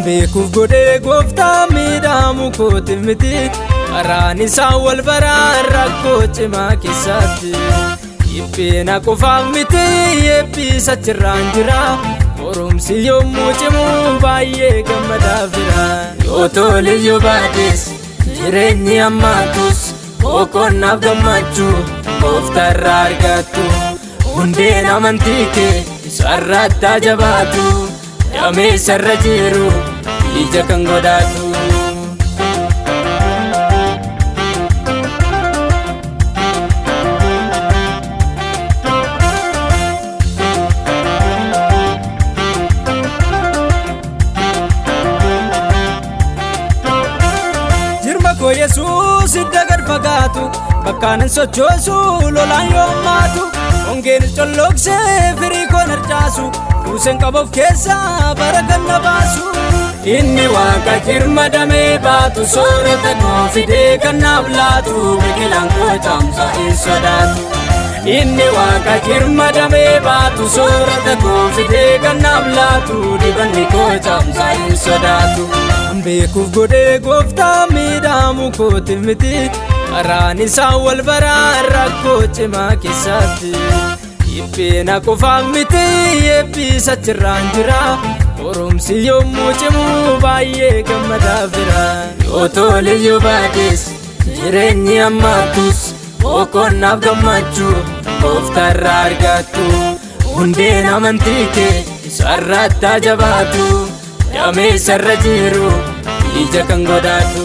beekuuf godhee gooftaa miidhamu kootiif miti karaan isaa wal baraa rakkoo cimaa keessatti dhiphina qofaaf miti eebbisa achirraan jira qorumsi yommuu cimu baay'ee gammadaaf jira yoo tole yoo baades jireenyi ammaatus boqonnaaf gammachuu gooftarraa argattu hundeen amantii kee sarratti jabaatu damee sarra jiru ija kan godhatu jirma koo Yesuus idda gad fagaatu bakkaanan sochoosu lolaan yoommaatu hongeen colloqsee firii koon harcaasu kuusen qabuuf keessa bara kan na baasu inni waaqa jirma damee baatu soorata koo fidee kan naaf laatu biqilaan koo caamsa hin sodaatu inni waaqa jirma damee baatu soorata koo fidee kan naaf laatu dibanni koo caamsa hin sodaatu beekuuf godhee gooftaa miidhamu kootiif miti karaan isaa wal baraa rakkoo cimaa keessatti dhiphina qofaaf miti eebbisa achirraan jira qorumsi yommuu cimu baay'ee gammadaaf jira yoo tole yoo baades jireenyi ammaatus boqonnaaf gammachuu gooftarraa argattu hundeen amantii kee sarratti jabaatu damee sarra jiru ija kan godhatu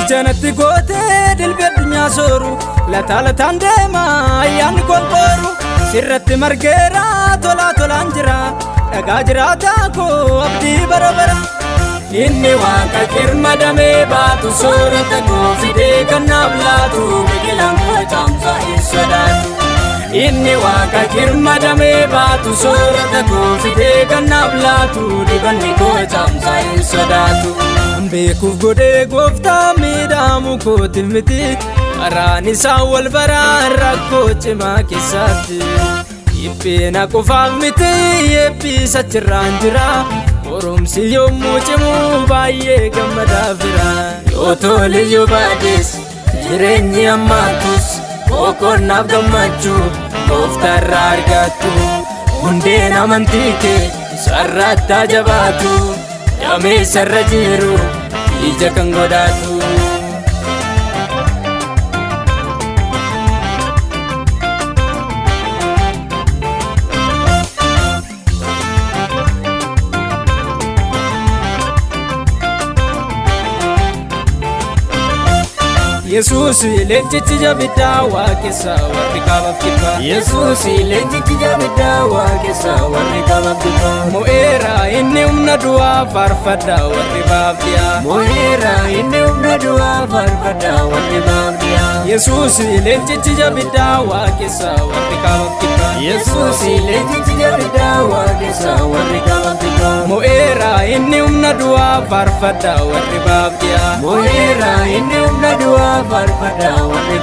janatti gootee dilbii addunyaa sooru lataan deema ayyaanni kolbooru sirratti margeera tolaan jira dhagaa jiraataa koo abdii bara bara inni waaqa jirma damee baatu soorata koo fidee kan naaf laatu biqilaan koo caamsa hin sodaatu inni waaqa jirma damee baatu soorata koo fidee kan naaf laatu dibanni koo caamsa hin sodaatu beekuuf godhee gooftaa miidhamu kootiif miti karaan isaa wal baraa rakkoo cimaa keessatti dhiphina qofaaf miti eebbisa achirraan jira qorumsi yommuu cimu baay'ee gammadaaf jira yoo tole yoo baades jireenyi ammaatus boqonnaaf gammachuu gooftarraa argattu hundeen amantii kee sarratti jabaatu damee sarra jiru ija kan godhatu Yesuus leenjichi jabiddaa waaqessa warri qabaaf kibba Yesuus leenjichi jabiddaa waaqessa warri qabaaf kibba mo'eera inni humna du'aa faarfadhaa warri baabdiyaa mo'eera inni humna du'aa faarfadhaa warri baabdiyaa Yesuus leenjichi jabiddaa waaqessa warri qabaaf kibba Yesuus leenjichi jabiddaa waaqessa warri qabaaf kibba mo'eera inni humna du'aa faarfadhaa warri baabdiyaa mo'eera inni humna du'aa farfadhaa warri